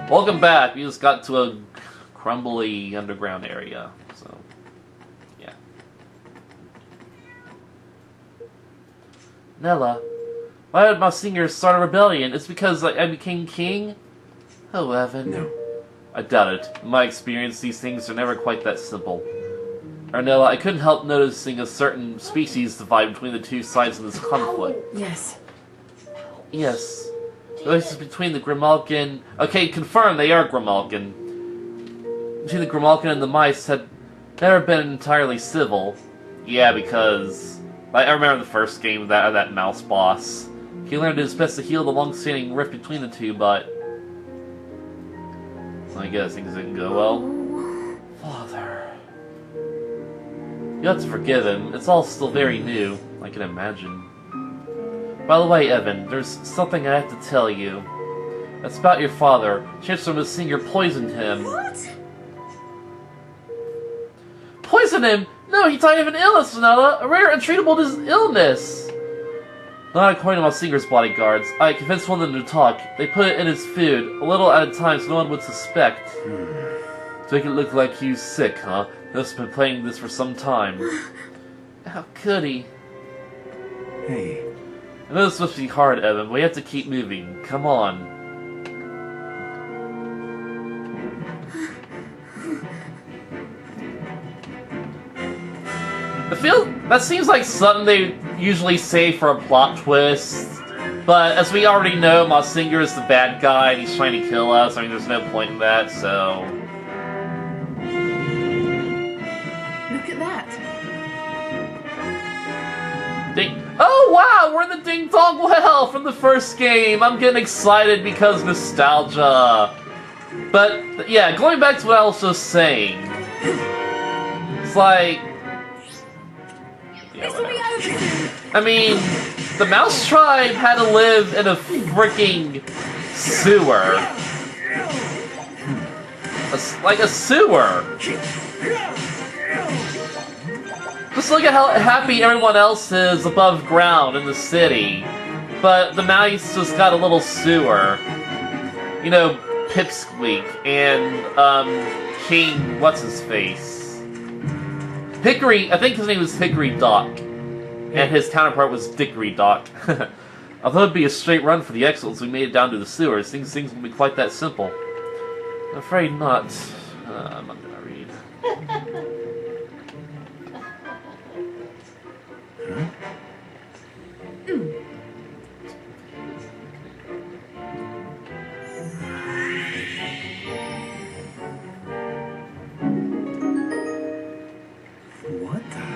Welcome back. We just got to a crumbly underground area, so yeah. Nella, why did my singers start a rebellion? It's because I became king? Oh, Evan. No. I doubt it. In my experience, these things are never quite that simple. Nella, I couldn't help noticing a certain species divide between the two sides of this conflict. Yes. Yes. The relations between the Grimalkin... Okay, confirm they are Grimalkin. Between the Grimalkin and the mice had never been entirely civil. Yeah, because... I remember the first game of that mouse boss. He learned his best to heal the long-standing rift between the two, but... I guess things didn't go well. Father... You have to forgive him. It's all still very new, I can imagine. By the way, Evan, there's something I have to tell you. That's about your father. Chancellor Miss Singer poisoned him. What? Poisoned him? No, he died of an illness, Nella. A rare and treatable illness. Not according to my Singer's bodyguards. I convinced one of them to talk. They put it in his food, a little at a time so no one would suspect. To make it look like he was sick, huh? He's been playing this for some time. How could he? Hey. I know this must be hard, Evan, but we have to keep moving. Come on. I feel that seems like something they usually say for a plot twist. But as we already know, my Singer is the bad guy and he's trying to kill us. I mean, there's no point in that, so... Look at that. Oh wow, we're in the Ding Dong Well from the first game. I'm getting excited because nostalgia. But yeah, going back to what I was just saying, it's like, yeah, This will be over soon. I mean, the Mouse Tribe had to live in a freaking sewer, like a sewer. Just look at how happy everyone else is above ground in the city. But the mice just got a little sewer. You know, Pipsqueak and, King what's-his-face. Hickory, I think his name was Hickory Dock. And his counterpart was Dickory Dock. Although it'd be a straight run for the Exiles, we made it down to the sewers. Things won't be quite that simple. I'm afraid not. I'm not gonna read. What the?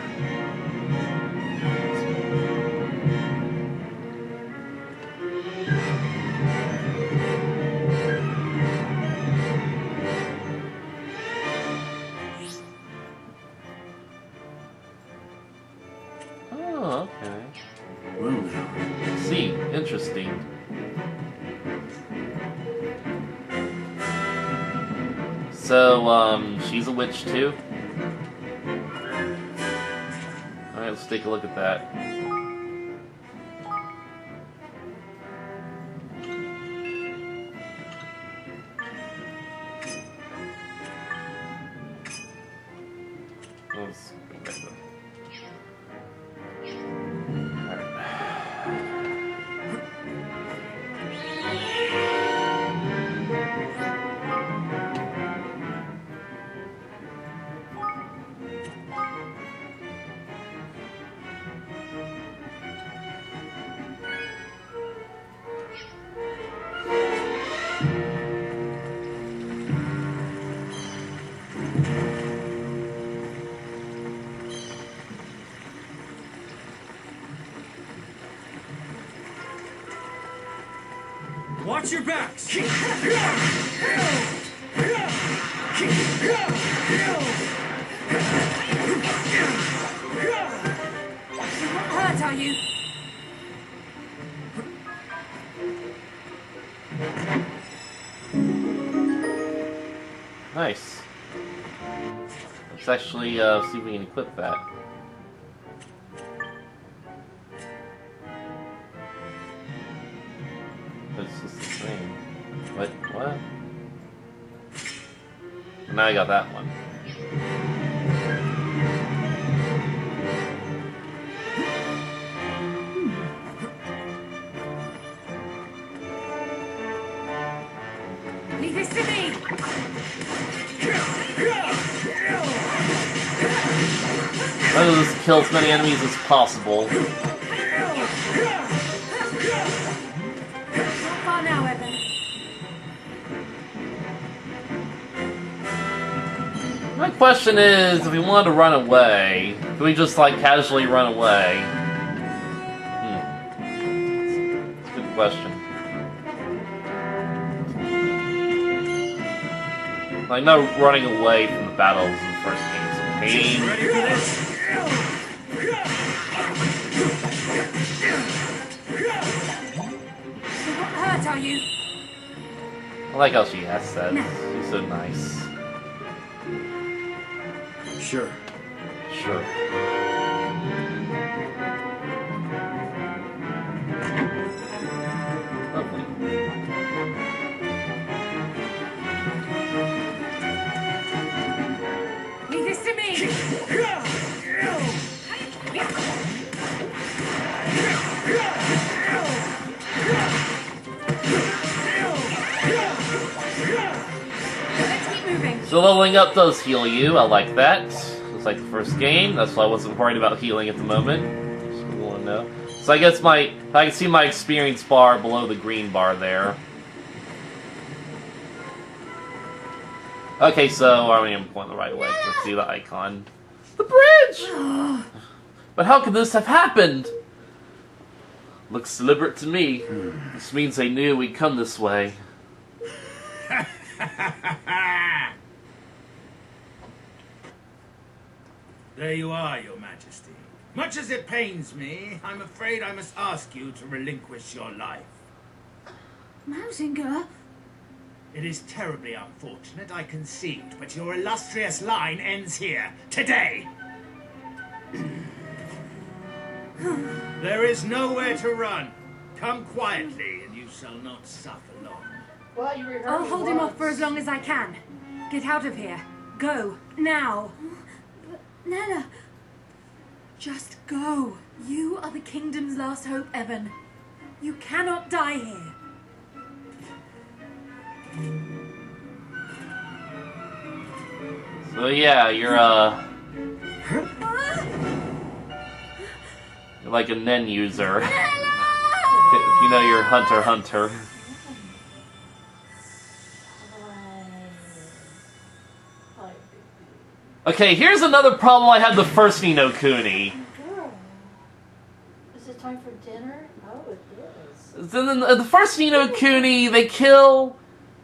Oh, okay. Well now. See, interesting. So, she's a witch too? Alright, let's take a look at that. Let's go back to Watch your backs! Hurt, are you? Nice. Let's actually see if we can equip that. It's just the same. What? Now I got that one. Leave this to me. Try to just kill as many enemies as possible. Not far now, Evan. My question is, if we wanted to run away, can we just like casually run away? That's a good question. Like, no running away from the battles in the first game. Pain. Ready for this? So what hurt are you? I like how she has that. She's so nice. Sure. Sure. Lovely. Leave this to me. Let's keep moving. So leveling up does heal you. I like that. Just like the first game. That's why I wasn't worried about healing at the moment. Just want to know. So I guess I can see my experience bar below the green bar there. Okay, so I am pointing the right way. Let's see the icon. The bridge! But how could this have happened? Looks deliberate to me. This means they knew we'd come this way. There you are, Your Majesty. Much as it pains me, I'm afraid I must ask you to relinquish your life. Mausinger? It is terribly unfortunate, I concede, but your illustrious line ends here, today! There is nowhere to run. Come quietly, and you shall not suffer long. Well, you rehearsed I'll hold him off for once. as long as I can. Get out of here. Go. Now. But, Nana. Just go. You are the kingdom's last hope, Evan. You cannot die here. So yeah, you're like a Nen user. If you know your Hunter. Okay, here's another problem I had the first Ni no Kuni. Girl, is it time for dinner? Oh, it is. Then in the first Ni no Kuni, they kill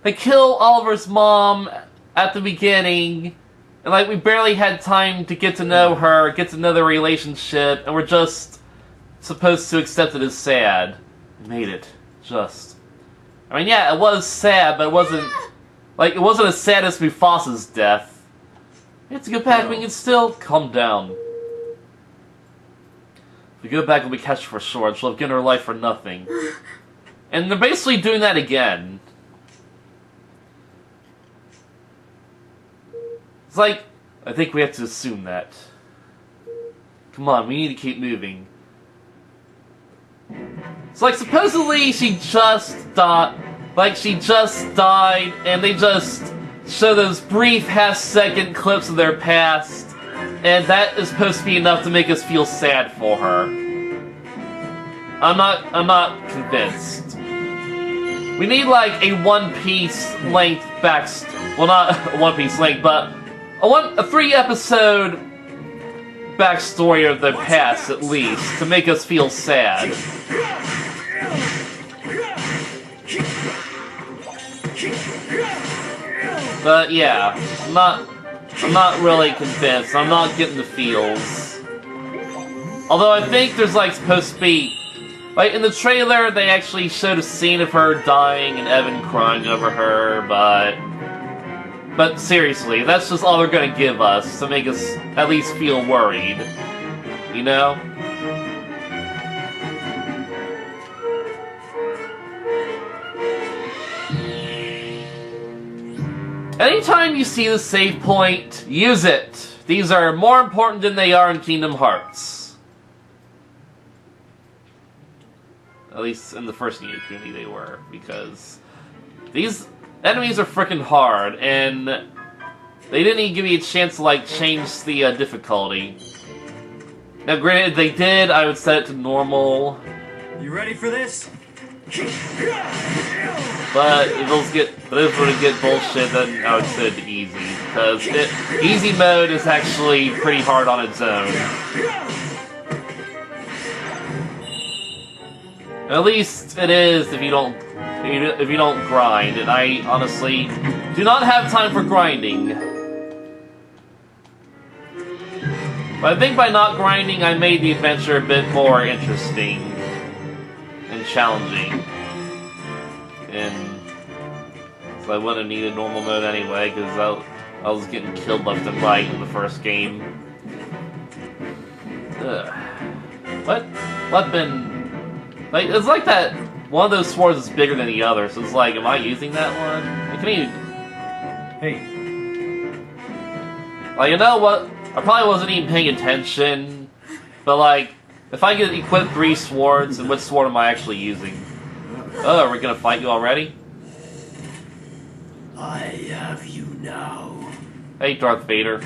Oliver's mom at the beginning, and like we barely had time to get to know her, get to know their relationship, and we're just supposed to accept it as sad. We made it. Just. I mean, yeah, it was sad, but it wasn't as sad as Mufasa's death. We have to go back, we can still calm down. If we go back and we catch her for sure, she'll have given her life for nothing. And they're basically doing that again. It's like, I think we have to assume that. Come on, we need to keep moving. It's like, supposedly she just died, and they just show those brief half-second clips of their past, and that is supposed to be enough to make us feel sad for her. I'm not convinced. We need like a One Piece length well, not a One Piece length, but a 3-episode backstory of their past at least to make us feel sad. But yeah, I'm not really convinced. I'm not getting the feels. Although I think there's like supposed to be, like in the trailer they actually showed a scene of her dying and Evan crying over her, but seriously, that's just all they're gonna give us to make us at least feel worried. You know? Anytime you see the save point, use it. These are more important than they are in Kingdom Hearts. At least in the first Neo Kuni they were, because these enemies are freaking hard, and they didn't even give you a chance to, like, change the difficulty. Now, granted, if they did, I would set it to normal. You ready for this? But if it would get bullshit, then I would set it to easy, because easy mode is actually pretty hard on its own. At least it is if you don't grind, and I honestly do not have time for grinding. But I think by not grinding, I made the adventure a bit more interesting and challenging. And so I wouldn't have needed normal mode anyway, because I was getting killed left and right in the first game. Ugh. What? Weapon? Like, it's like that one of those swords is bigger than the other, so it's like, am I using that one? I can even... Hey. Like, you know what? I probably wasn't even paying attention, but like, if I could equip 3 swords, and which sword am I actually using? Oh, we're gonna fight you already? I have you now. Hey, Darth Vader.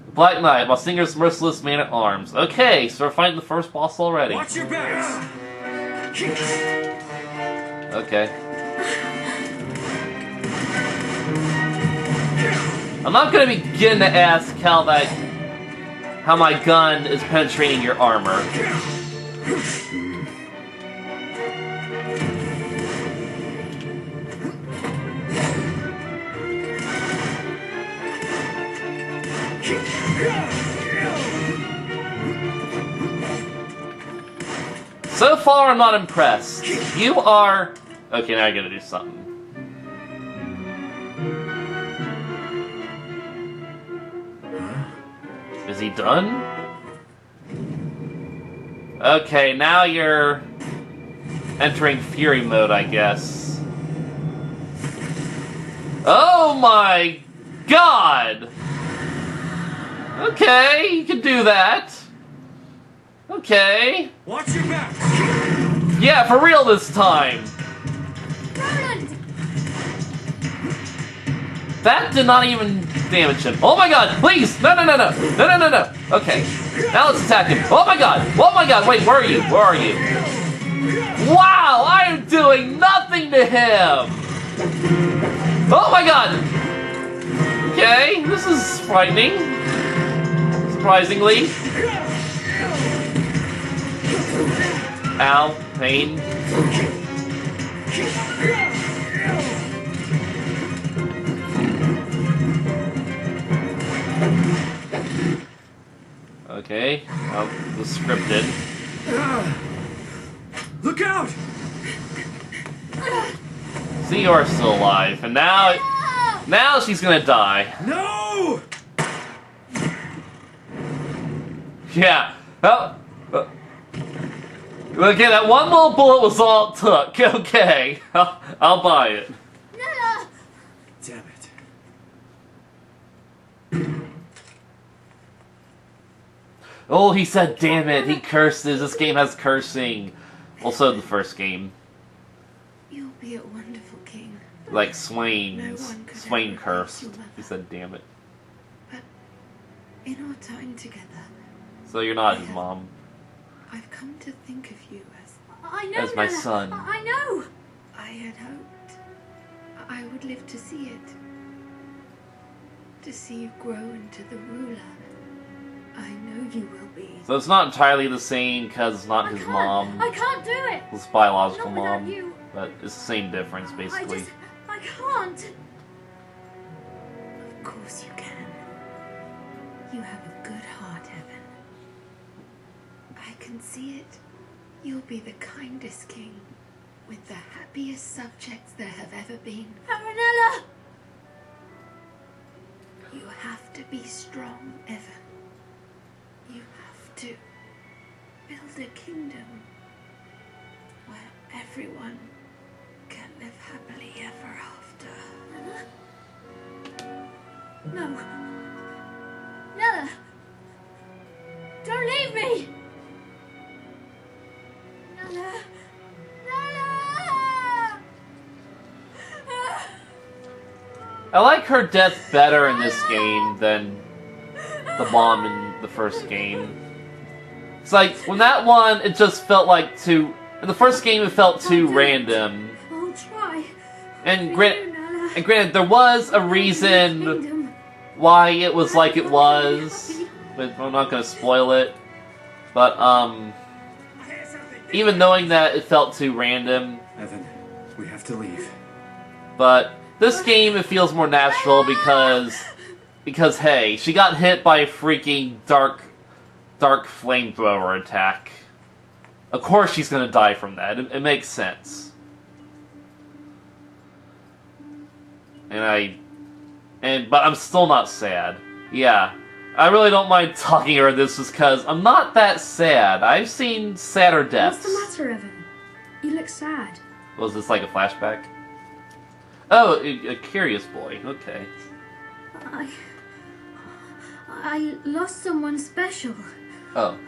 The Black Knight, my singer's merciless man-at-arms. Okay, so we're fighting the first boss already. Watch your backs! Okay. I'm not gonna begin to ask how my gun is penetrating your armor. So far, I'm not impressed. You are... Okay, now I gotta do something. Is he done? Okay, now you're entering Fury mode, I guess. Oh my god! Okay, you can do that. Okay. Watch your back! Yeah, for real this time. Roland! That did not even damage him. Oh my god, please! No, no, no, no. No, no, no, no. Okay. Now let's attack him. Oh my god! Oh my god, wait, where are you? Where are you? Wow, I am doing nothing to him! Oh my god! Okay, this is frightening. Surprisingly. Ow, pain. Okay, well, it was scripted. Look out! See, you're still alive, and now she's gonna die. No! Yeah. Well, okay, that one little bullet was all it took. Okay, I'll buy it. Nella! Damn it. Oh, he said, damn it, he curses. This game has cursing. Also, the first game. You'll be a wonderful king. Like, No Swain's. one could Swain ever cursed. replace your mother. He said, damn it. But in our time together, So you're not his mom. I've come to think of you as... I know, As my Nella. son. I know! I had hoped I would live to see it. To see you grow into the ruler I know you will be. So it's not entirely the same because it's not his mom. I can't do it! His biological Not without mom. you. But it's the same difference, basically. I can't. Of course you can. You have a good heart, Evan. I can see it. You'll be the kindest king, with the happiest subjects there have ever been. Aranella! You have to be strong, Evan. You have to build a kingdom where everyone can live happily ever after. No. Nella! Don't leave me! Nella! Nella! I like her death better in this game than the bomb in the first game. It's like, when that one, it just felt like too... In the first game, it felt too random. I'll try. And, For you, Nella. granted, there was a reason Kingdom. why it was like it was. But I'm not gonna spoil it. But, even knowing that it felt too random. Evan, we have to leave. But this game, it feels more natural because hey, she got hit by a freaking dark flamethrower attack. Of course she's gonna die from that. It makes sense. But I'm still not sad. Yeah. I really don't mind talking about this just because I'm not that sad. I've seen sadder deaths. What's the matter, Evan? You look sad. Was this like a flashback? Oh, a curious boy. Okay. I lost someone special. Oh.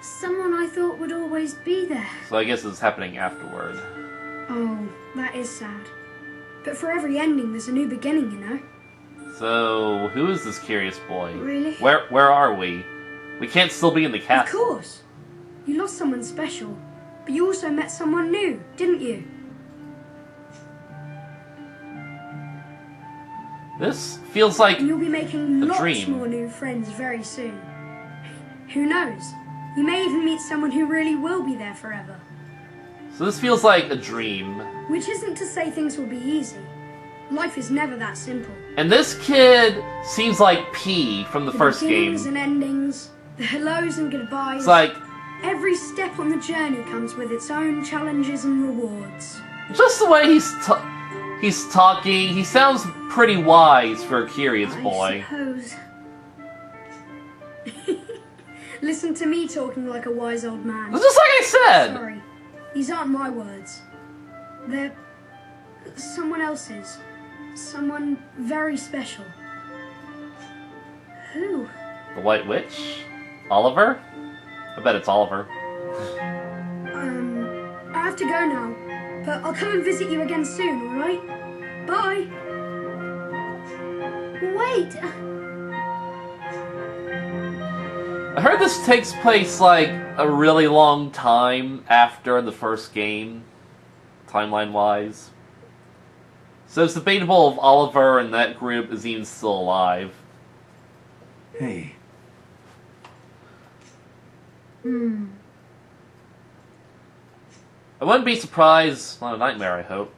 Someone I thought would always be there. So I guess it's happening afterward. Oh, that is sad. But for every ending, there's a new beginning, you know? So, who is this curious boy? Really? Where are we? We can't still be in the Of castle. course. You lost someone special, but you also met someone new, didn't you? This feels like And you'll be making a lots dream. more new friends very soon. Who knows? You may even meet someone who really will be there forever. So this feels like a dream. Which isn't to say things will be easy. Life is never that simple. And this kid seems like P from the first game. Beginnings and endings, the hellos and goodbyes. It's like, Every step on the journey comes with its own challenges and rewards. just the way he's talking, he sounds pretty wise for a curious boy. I suppose. Listen to me talking like a wise old man. Just like I said! Sorry, these aren't my words. They're someone else's. Someone very special. Who? The White Witch? Oliver? I bet it's Oliver. I have to go now, but I'll come and visit you again soon, alright? Bye! Wait! I heard this takes place like a really long time after the first game, timeline-wise. So it's debatable if Oliver and that group is even still alive. Hey. I wouldn't be surprised, not a nightmare I hope,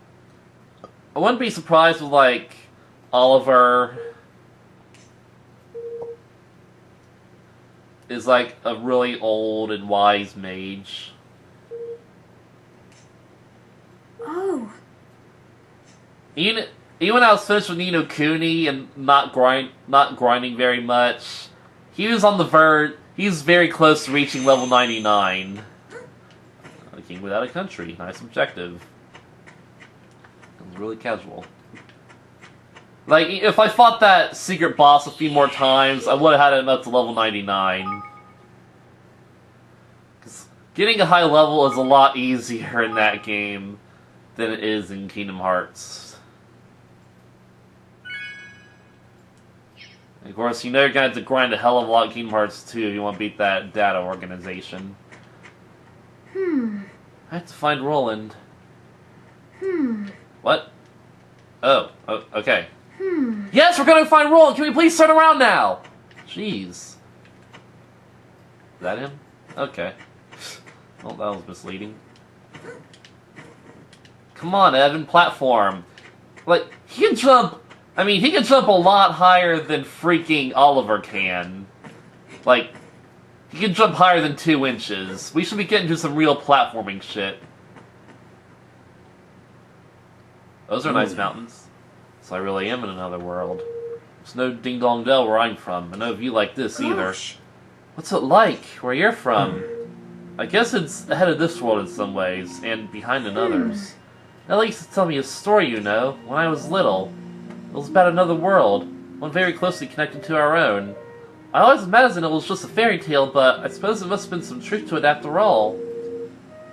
I wouldn't be surprised with like, Oliver is like a really old and wise mage. Oh, Even when I was finished with Kuni and not grinding very much, he was on the verge. He was very close to reaching level 99. A king without a country, nice objective. It was really casual. Like if I fought that secret boss a few more times, I would have had him up to level 99. 'Cause getting a high level is a lot easier in that game than it is in Kingdom Hearts. And of course, you're gonna have to grind a hell of a lot in Kingdom Hearts 2 if you want to beat that data organization. I have to find Roland. What? Oh, okay. Yes, we're gonna find Roland! Can we please turn around now? Jeez. Is that him? Okay. Well, that was misleading. Come on, Evan, platform. Like, he can jump... I mean, he can jump a lot higher than freaking Oliver can. Like, he can jump higher than 2 inches. We should be getting to some real platforming shit. Those are nice mountains. So I really am in another world. There's no ding-dong dell where I'm from. I know of you like this either. gosh. What's it like where you're from? I guess it's ahead of this world in some ways, and behind in others. At least tell me a story, when I was little. It was about another world. one very closely connected to our own. I always imagined it was just a fairy tale, but I suppose there must have been some truth to it after all.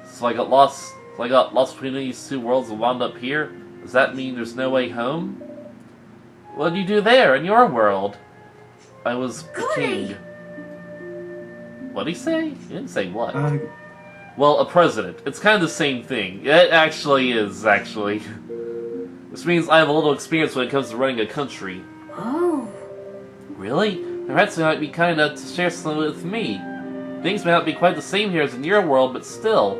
So I got lost between these two worlds and wound up here? Does that mean there's no way home? What did you do there, in your world? I was a king. What'd he say? He didn't say what. Well, a president. It's kind of the same thing. It actually is, actually. This means I have a little experience when it comes to running a country. Oh. Really? Perhaps you might be kind enough to share some with me. Things may not be quite the same here as in your world, but still.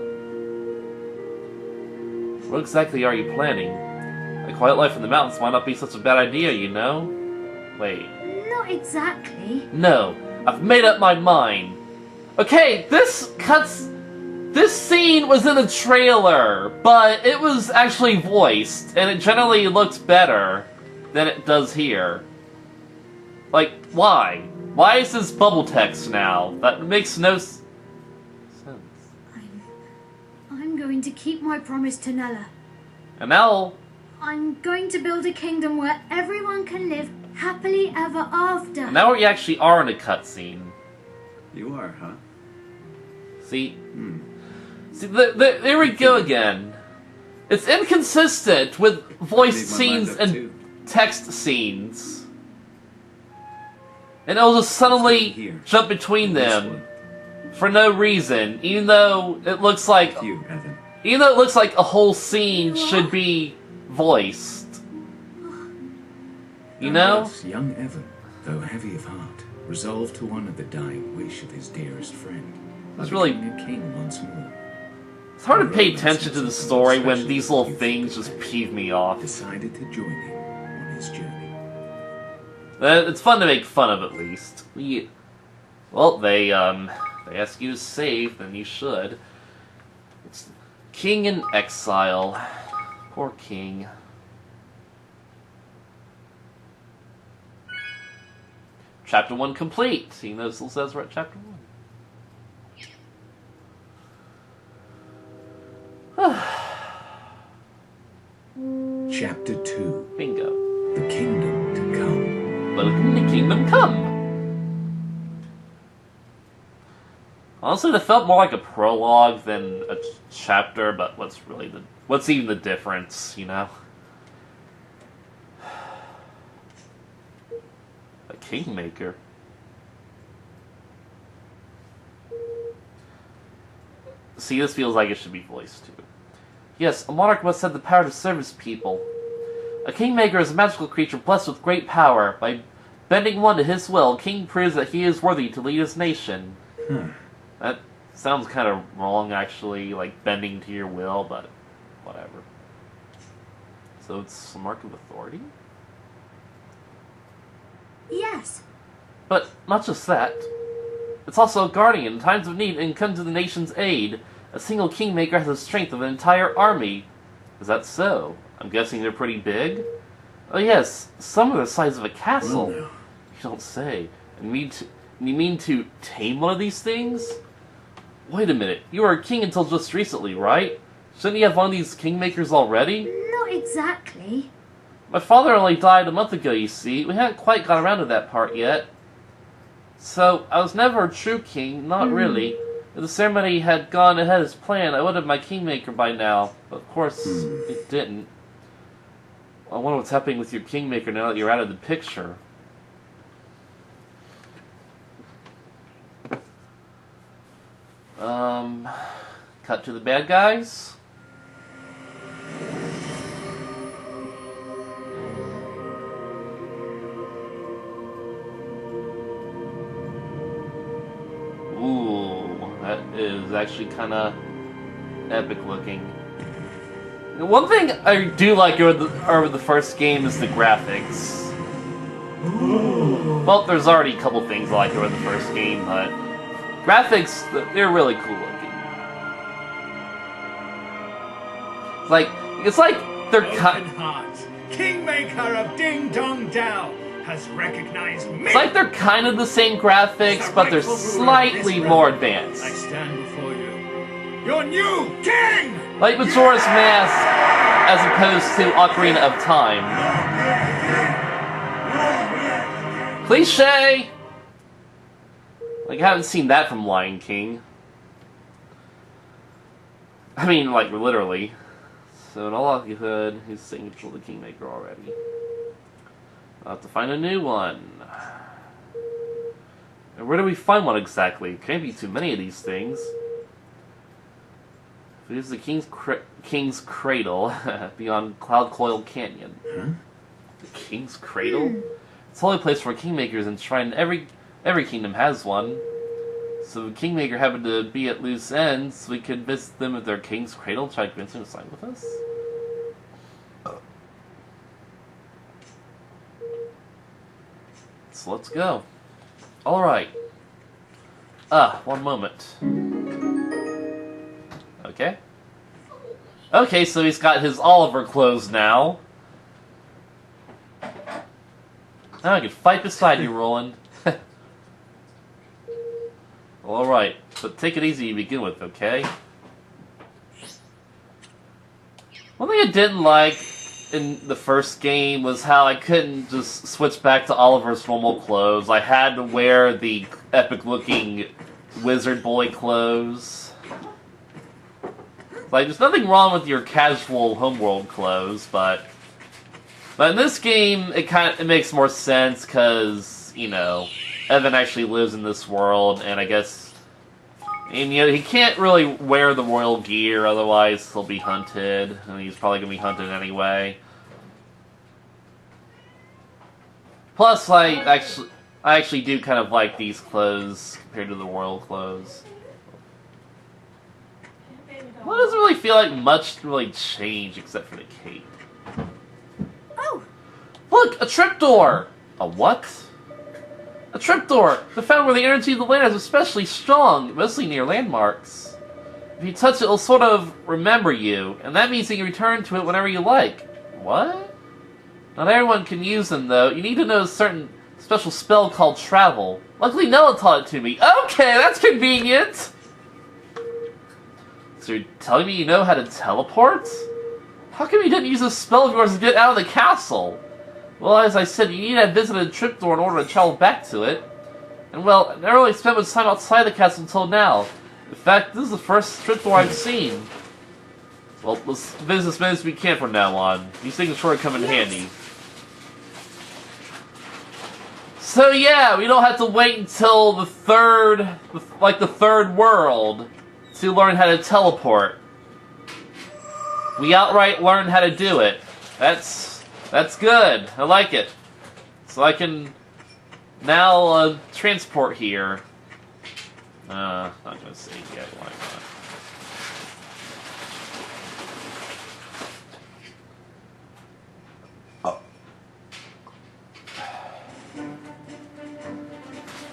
What exactly are you planning? A quiet life in the mountains might not be such a bad idea, you know? Wait. Not exactly. No, I've made up my mind. Okay, this scene was in the trailer, but it was actually voiced, and it generally looks better than it does here. Like, why? Why is this bubble text now? That makes no sense. I'm going to keep my promise to Nella. And now... I'm going to build a kingdom where everyone can live happily ever after. And now we actually are in a cutscene. You are, huh? See? See, there we go again. It's inconsistent with voice scenes and text scenes. And it'll just suddenly jump between them for no reason, even though it looks like a whole scene should be voiced. You know? Young Evan, though heavy of heart, resolved to honor the dying wish of his dearest friend. It's really... a king once more. It's hard to pay attention to the story when these little things just peeve me off. Decided to join him on his journey. It's fun to make fun of, at least. Well, they ask you to save, then you should. It's King in Exile. Poor King. Chapter 1 complete. See, it still says we're at Chapter 1. Chapter 2. Bingo. The Kingdom to Come. Welcome to Kingdom Come. Honestly, that felt more like a prologue than a chapter, but what's even the difference, you know? A Kingmaker. See, this feels like it should be voiced too. Yes, a monarch must have the power to serve his people. A kingmaker is a magical creature blessed with great power. By bending one to his will, a king proves that he is worthy to lead his nation. That sounds kind of wrong, actually, like bending to your will, but whatever. So it's a mark of authority? Yes. But not just that. It's also a guardian in times of need and comes to the nation's aid. A single kingmaker has the strength of an entire army. Is that so? I'm guessing they're pretty big? Oh yes, some are the size of a castle. Well, no. You don't say. And you mean to tame one of these things? Wait a minute, you were a king until just recently, right? Shouldn't you have one of these kingmakers already? Not exactly. My father only died a month ago, you see. We haven't quite got around to that part yet. So, I was never a true king, not really. If the ceremony had gone ahead as planned, I would have my kingmaker by now. But of course, it didn't. I wonder what's happening with your kingmaker now that you're out of the picture. Cut to the bad guys. Ooh, that is actually kind of epic looking. One thing I do like over the first game is the graphics. Well, there's already a couple things I like over the first game, but graphics, they're really cool looking. It's like they're Open Heart, Kingmaker of Ding Dong Dao, has recognized me. It's like they're kind of the same graphics, but they're slightly more advanced. I stand before you, your new king! Like Majora's Mask, as opposed to Ocarina of Time. Cliche! Like, I haven't seen that from Lion King. I mean, like, literally. So, in all likelihood, he's singing for the Kingmaker already. I'll have to find a new one. And where do we find one exactly? Can't be too many of these things. If it is the King's Cradle, beyond Cloud Coil Canyon. Huh? The King's Cradle? It's the only place for kingmakers enshrined. Every kingdom has one. So the Kingmaker happened to be at loose ends, we could visit them at their King's Cradle, try to convince them to sign with us? So let's go. Alright. One moment. Okay. Okay, so he's got his Oliver clothes now. Now I can fight beside you, Roland. Alright, but take it easy to begin with, okay? One thing I didn't like in the first game was how I couldn't just switch back to Oliver's normal clothes. I had to wear the epic-looking wizard boy clothes. Like, there's nothing wrong with your casual homeworld clothes, but in this game, it makes more sense because, you know, Evan actually lives in this world, and I guess, and you know, he can't really wear the royal gear, otherwise he'll be hunted, and he's probably gonna be hunted anyway. Plus, I actually do kind of like these clothes compared to the royal clothes. Well, it doesn't really feel like much really changed except for the cape. Oh! Look! A trapdoor! A what? A trapdoor! The found where the energy of the land is especially strong, mostly near landmarks. If you touch it, it'll sort of remember you, and that means you can return to it whenever you like. What? Not everyone can use them, though. You need to know a certain special spell called Travel. Luckily, Noah taught it to me. Okay, that's convenient! So you're telling me you know how to teleport? How come you didn't use this spell of yours to get out of the castle? Well, as I said, you need to have visited a trapdoor in order to travel back to it. And well, I never really spent much time outside the castle until now. In fact, this is the first trapdoor I've seen. Well, let's visit as many as we can from now on. These things are sure to come in handy. So yeah, we don't have to wait until the third world to learn how to teleport. We outright learn how to do it. That's good. I like it. So I can now transport here. Not gonna save yet. Why not?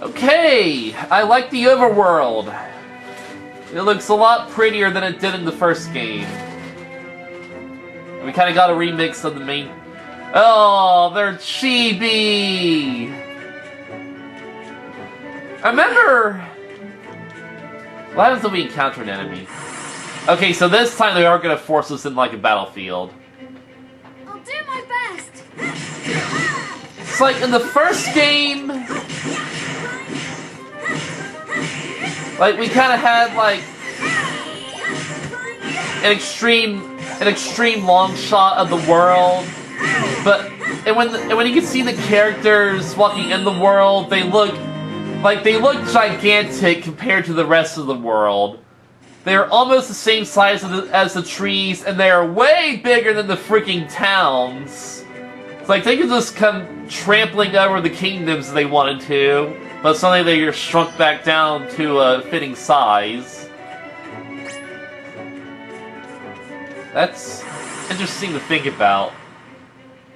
Okay, I like the overworld. It looks a lot prettier than it did in the first game. We kind of got a remix of the main. Oh, they're chibi! I remember. What happens if we encounter an enemy? Okay, so this time they are going to force us in like a battlefield. I'll do my best! It's like in the first game. Like, we kind of had, like, an extreme long shot of the world, and when you can see the characters walking in the world, they look gigantic compared to the rest of the world. They're almost the same size as the trees, and they are way bigger than the freaking towns. It's like they could just come trampling over the kingdoms if they wanted to. But suddenly they are shrunk back down to a fitting size. That's interesting to think about.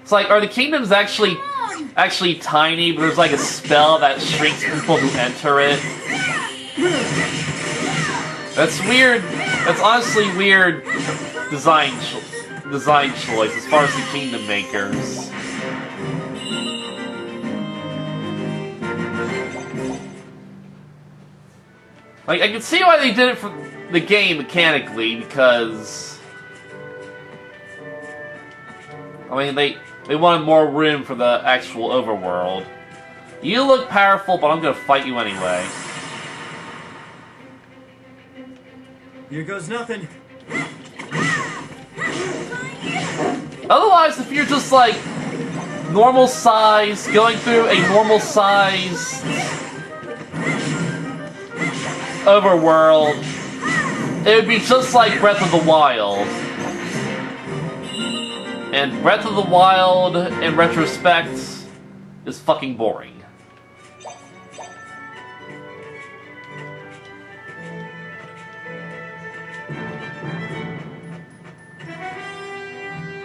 It's like, are the kingdoms actually tiny, but there's like a spell that shrinks people who enter it? That's weird. That's honestly weird design choice as far as the kingdom makers. Like, I can see why they did it for the game mechanically, because I mean, they wanted more room for the actual overworld. You look powerful, but I'm gonna fight you anyway. Here goes nothing. Otherwise, if you're just like normal size, going through a normal size overworld, it would be just like Breath of the Wild. And Breath of the Wild, in retrospect, is fucking boring.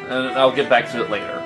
And I'll get back to it later.